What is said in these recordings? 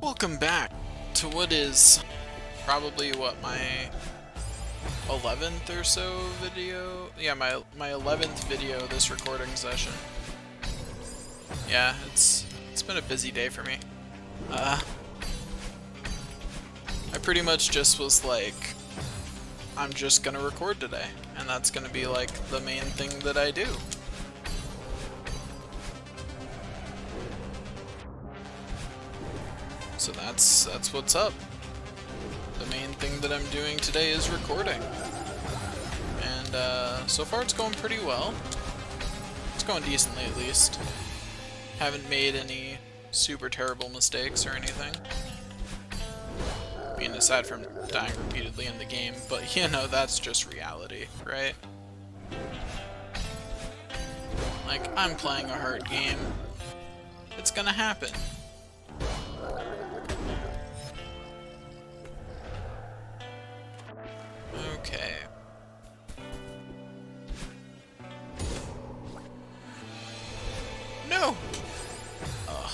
Welcome back to what is probably my 11th or so video. Yeah, my 11th video this recording session. Yeah, it's been a busy day for me. I pretty much just was like, I'm just gonna record today, and that's gonna be like the main thing that I do. So that's what's up. The main thing that I'm doing today is recording. And so far it's going pretty well. It's going decently at least. Haven't made any super terrible mistakes or anything. I mean, aside from dying repeatedly in the game, but you know, that's just reality, right? Like, I'm playing a hard game. It's gonna happen. Okay. No! Ugh.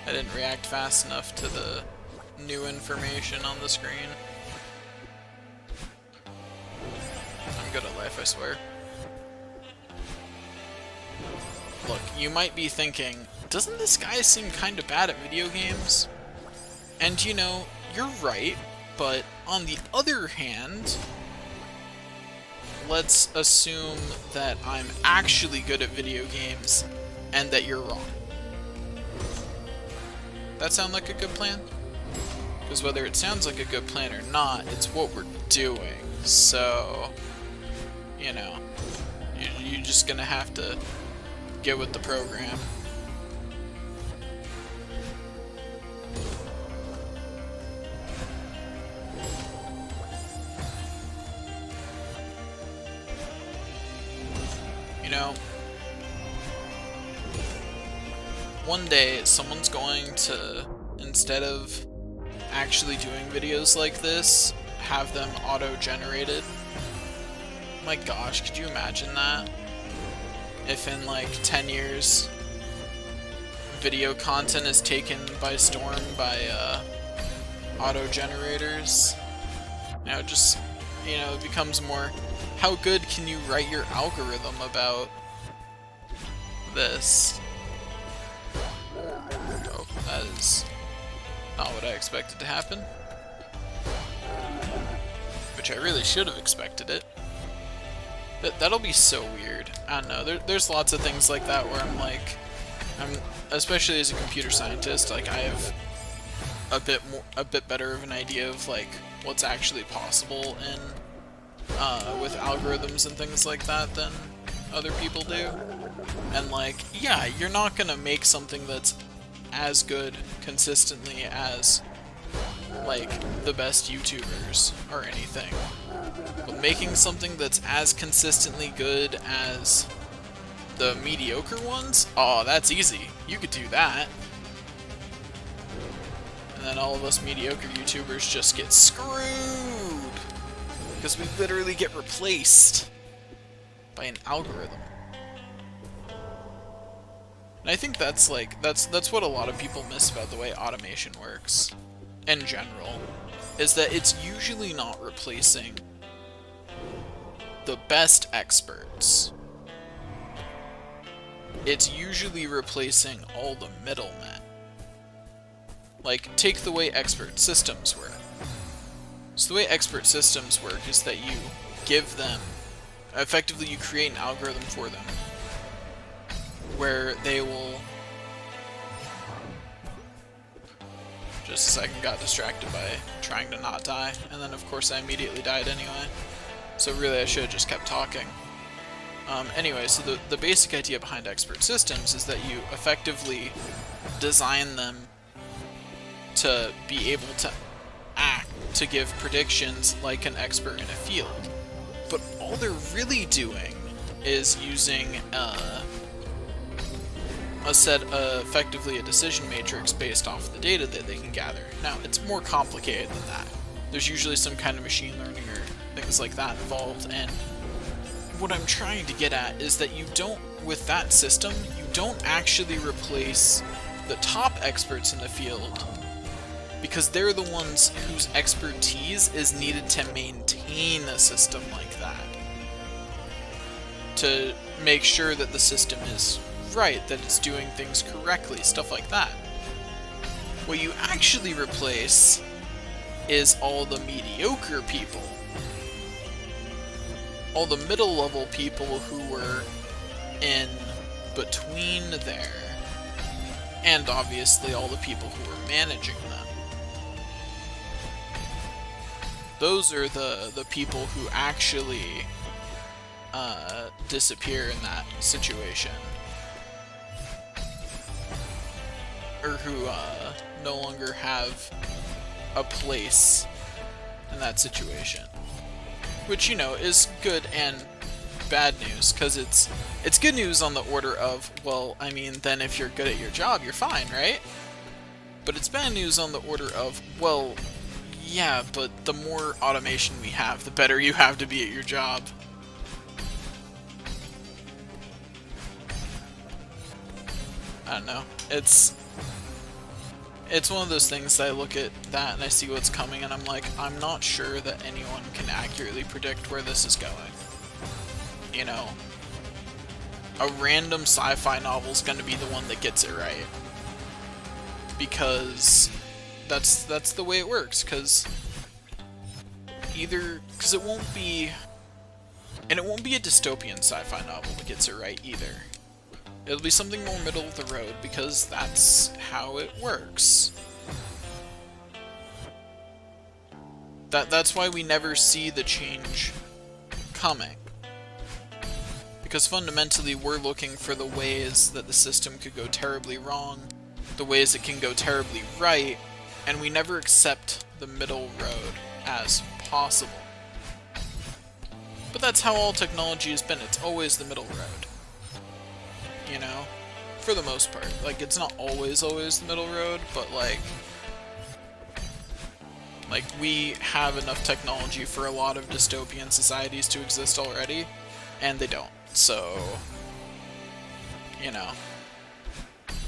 I didn't react fast enough to the new information on the screen. I'm good at life, I swear. Look, you might be thinking, doesn't this guy seem kinda bad at video games? And you know, you're right. But on the other hand, let's assume that I'm actually good at video games and that you're wrong. That sound like a good plan? Because whether it sounds like a good plan or not, it's what we're doing. So, you know, you're just gonna have to get with the program. You know, one day someone's going to, instead of actually doing videos like this, have them auto-generated. My gosh, could you imagine that? If in like 10 years, video content is taken by storm by auto-generators. Now just, you know, it becomes more, how good can you write your algorithm about this? Oh, that is not what I expected to happen. Which I really should have expected it. That'll be so weird. I don't know, there's lots of things like that where I'm like, especially as a computer scientist, like I have a bit better of an idea of like what's actually possible in with algorithms and things like that than other people do. And like, yeah, you're not gonna make something that's as good consistently as like the best YouTubers or anything. But making something that's as consistently good as the mediocre ones, oh, that's easy. You could do that. And then all of us mediocre YouTubers just get screwed. Because we literally get replaced by an algorithm. And I think that's like, that's what a lot of people miss about the way automation works, in general, is that it's usually not replacing the best experts. It's usually replacing all the middlemen. Like, take the way expert systems work. So the way expert systems work is that you give them, effectively you create an algorithm for them, where they will, just a second, got distracted by trying to not die, and then of course I immediately died anyway, so really I should have just kept talking. Anyway, so the basic idea behind expert systems is that you effectively design them to be able to act, to give predictions like an expert in a field. But all they're really doing is using effectively a decision matrix based off the data that they can gather. Now, it's more complicated than that. There's usually some kind of machine learning or things like that involved, and what I'm trying to get at is that you don't, with that system, you don't actually replace the top experts in the field, because they're the ones whose expertise is needed to maintain a system like that. To make sure that the system is right, that it's doing things correctly, stuff like that. What you actually replace is all the mediocre people. All the middle level people who were in between there. And obviously all the people who were managing them. Those are the people who actually disappear in that situation. Or who no longer have a place in that situation. Which, you know, is good and bad news, because it's good news on the order of, well, I mean, then if you're good at your job, you're fine, right? But it's bad news on the order of, well, yeah, but the more automation we have, the better you have to be at your job. I don't know. It's one of those things that I look at that and I see what's coming and I'm like, I'm not sure that anyone can accurately predict where this is going. You know, a random sci-fi novel is going to be the one that gets it right. Because that's the way it works, because it won't be a dystopian sci-fi novel that gets it right either. It'll be something more middle of the road, because that's how it works. That's why we never see the change coming. Because fundamentally we're looking for the ways that the system could go terribly wrong, the ways it can go terribly right, and we never accept the middle road as possible. But that's how all technology has been, it's always the middle road. You know? For the most part. Like, it's not always the middle road, but like, we have enough technology for a lot of dystopian societies to exist already, and they don't. So, you know,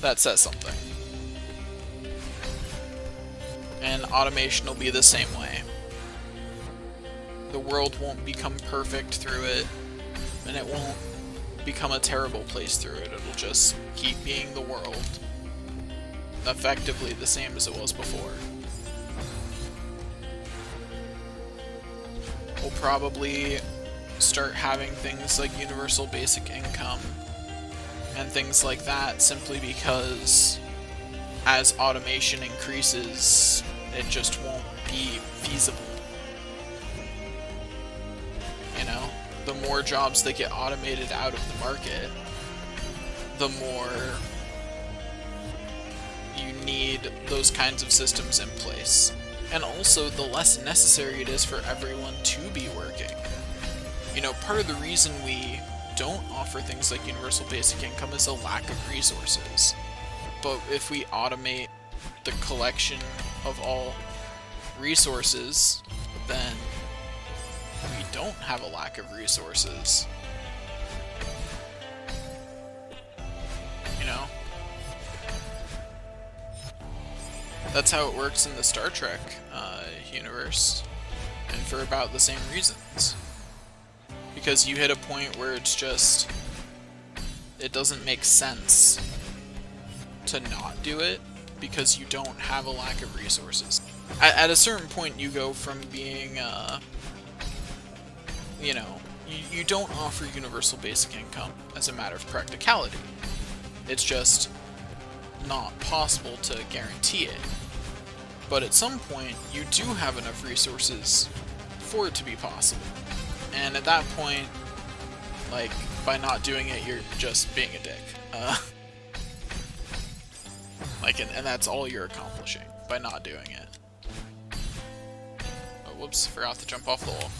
that says something. And automation will be the same way. The world won't become perfect through it, and it won't become a terrible place through it. It'll just keep being the world. Effectively the same as it was before. We'll probably start having things like universal basic income and things like that simply because as automation increases, it just won't be feasible. You know? The more jobs that get automated out of the market, the more you need those kinds of systems in place. And also, the less necessary it is for everyone to be working. You know, part of the reason we don't offer things like universal basic income is a lack of resources. But if we automate the collection of all resources, then we don't have a lack of resources. You know? That's how it works in the Star Trek universe. And for about the same reasons. Because you hit a point where it's just, it doesn't make sense to not do it because you don't have a lack of resources. At a certain point you go from being, you know, you don't offer universal basic income as a matter of practicality. It's just not possible to guarantee it. But at some point, you do have enough resources for it to be possible. And at that point, like, by not doing it, you're just being a dick. And that's all you're accomplishing by not doing it. Oh, whoops, forgot to jump off the wall.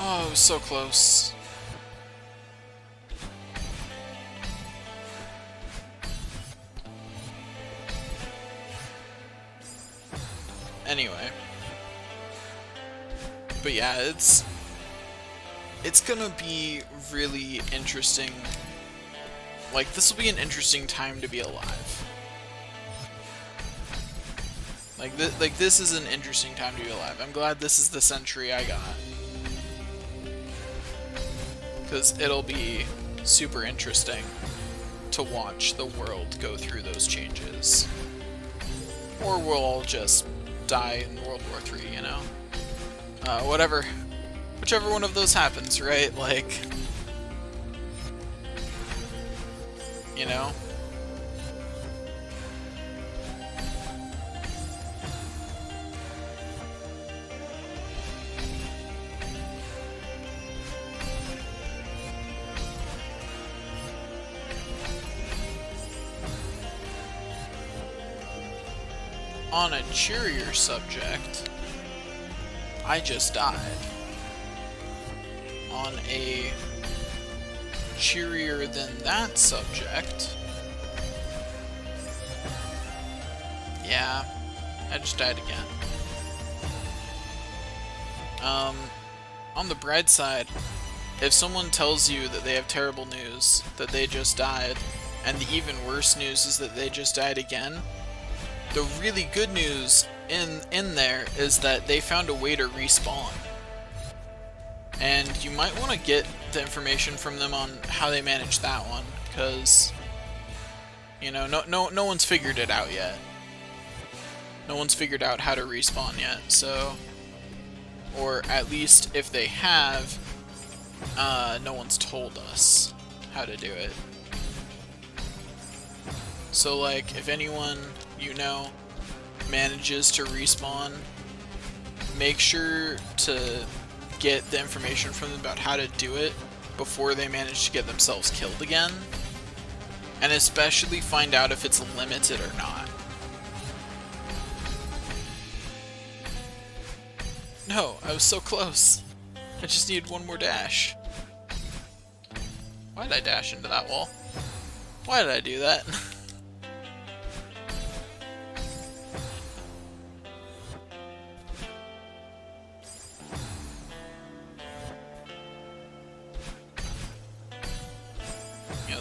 Oh, it was so close. Anyway. But yeah, it's gonna be really interesting. Like, this will be an interesting time to be alive. Like this is an interesting time to be alive. I'm glad this is the century I got. Because it'll be super interesting to watch the world go through those changes. Or we'll all just die in World War III, you know? Whatever. Whichever one of those happens, right? Like, you know? On a cheerier subject, I just died. On a cheerier than that subject, yeah, I just died again. On the bright side, if someone tells you that they have terrible news, that they just died, and the even worse news is that they just died again, the really good news in there is that they found a way to respawn. And you might want to get the information from them on how they managed that one, because, you know, no one's figured it out yet. No one's figured out how to respawn yet, so, or at least if they have, no one's told us how to do it. So, like, if anyone you know manages to respawn, make sure to get the information from them about how to do it before they manage to get themselves killed again, and especially find out if it's limited or not. No, I was so close. I just needed one more dash. Why did I dash into that wall? Why did I do that?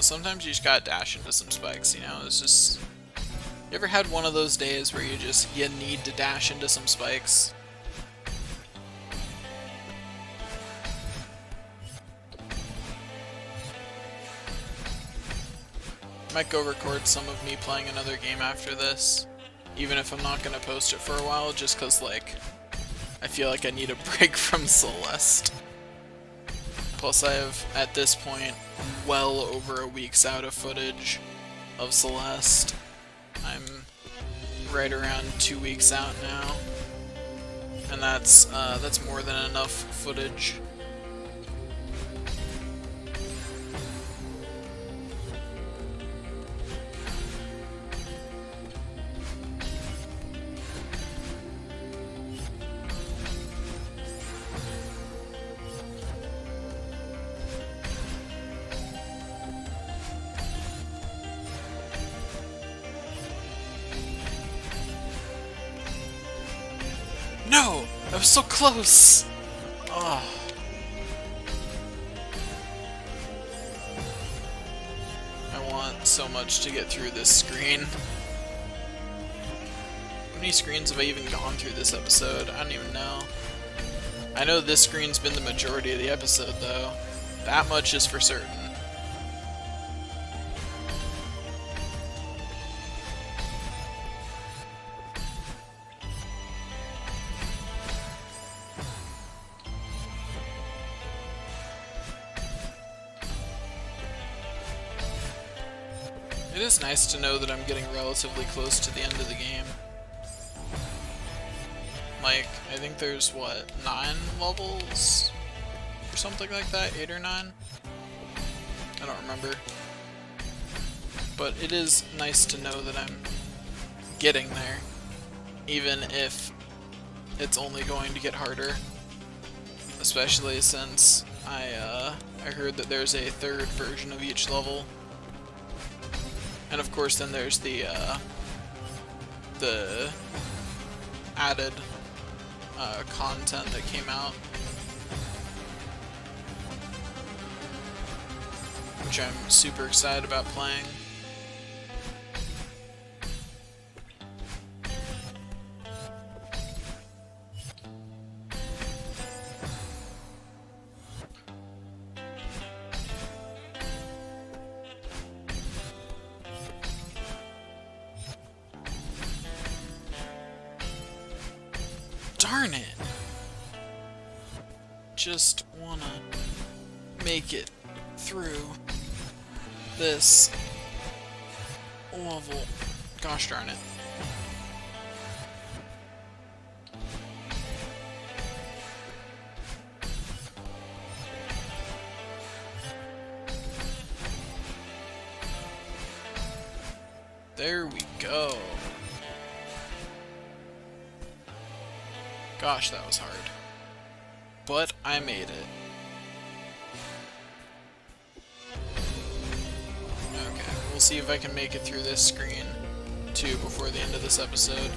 Sometimes you just gotta dash into some spikes, you know? It's just... You ever had one of those days where you need to dash into some spikes? Might go record some of me playing another game after this, even if I'm not gonna post it for a while, just cause, like, I feel like I need a break from Celeste. Plus I have, at this point, well over a week's out of footage of Celeste. I'm right around 2 weeks out now, and that's more than enough footage. No! I was so close! Oh. I want so much to get through this screen. How many screens have I even gone through this episode? I don't even know. I know this screen's been the majority of the episode, though. That much is for certain. It is nice to know that I'm getting relatively close to the end of the game. Like, I think there's, what, 9 levels? Or something like that? 8 or 9? I don't remember. But it is nice to know that I'm getting there, even if it's only going to get harder. Especially since I heard that there's a 3rd version of each level. And of course then there's the added content that came out, which I'm super excited about playing. Darn it! Just wanna make it through this level. Gosh darn it. There we go. Gosh, that was hard. But I made it. Okay, we'll see if I can make it through this screen too before the end of this episode.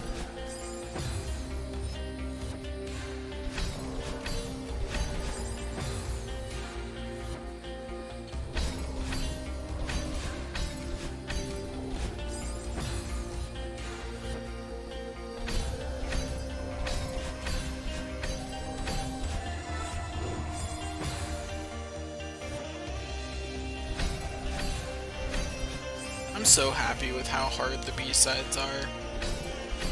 I'm so happy with how hard the B-sides are.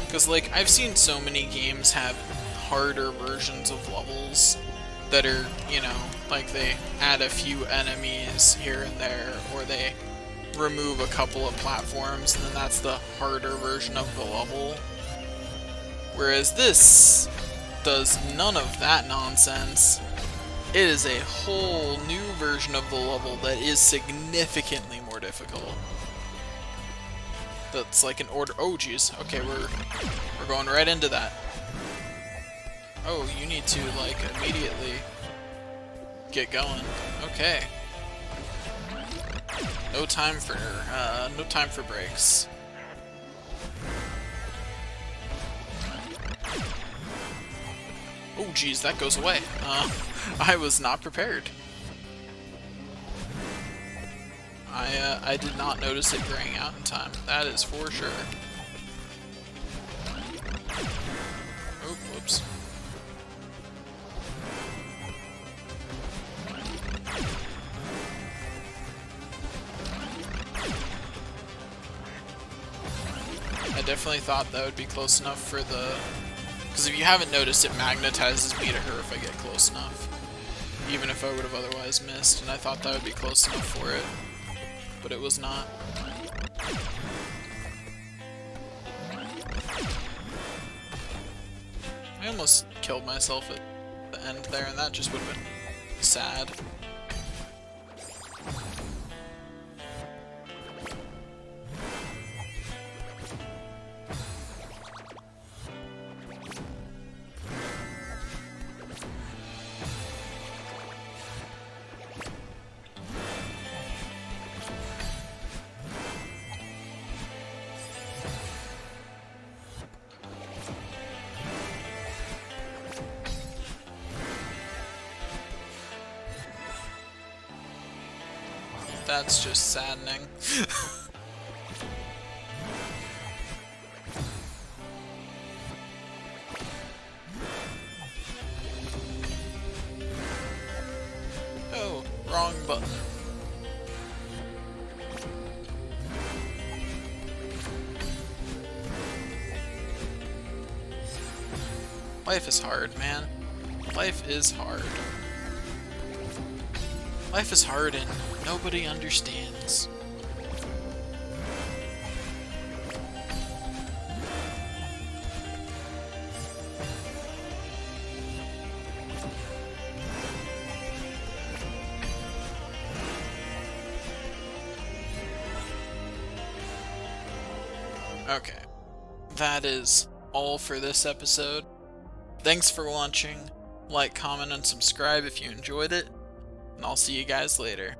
Because, like, I've seen so many games have harder versions of levels that are, you know, like they add a few enemies here and there, or they remove a couple of platforms, and then that's the harder version of the level. Whereas this does none of that nonsense. It is a whole new version of the level that is significantly more difficult. That's like an order. Oh, jeez. Okay, we're going right into that. Oh, you need to like immediately get going. Okay. No time for breaks. Oh, jeez, that goes away. I was not prepared. I did not notice it graying out in time. That is for sure. Oh, whoops. I definitely thought that would be close enough for the... Because if you haven't noticed, it magnetizes me to her if I get close enough. Even if I would have otherwise missed, and I thought that would be close enough for it. But it was not. I almost killed myself at the end there, and that just would have been sad. That's just saddening. Oh, wrong button. Life is hard, man. Life is hard. Life is hard and nobody understands. Okay. That is all for this episode. Thanks for watching. Like, comment, and subscribe if you enjoyed it. And I'll see you guys later.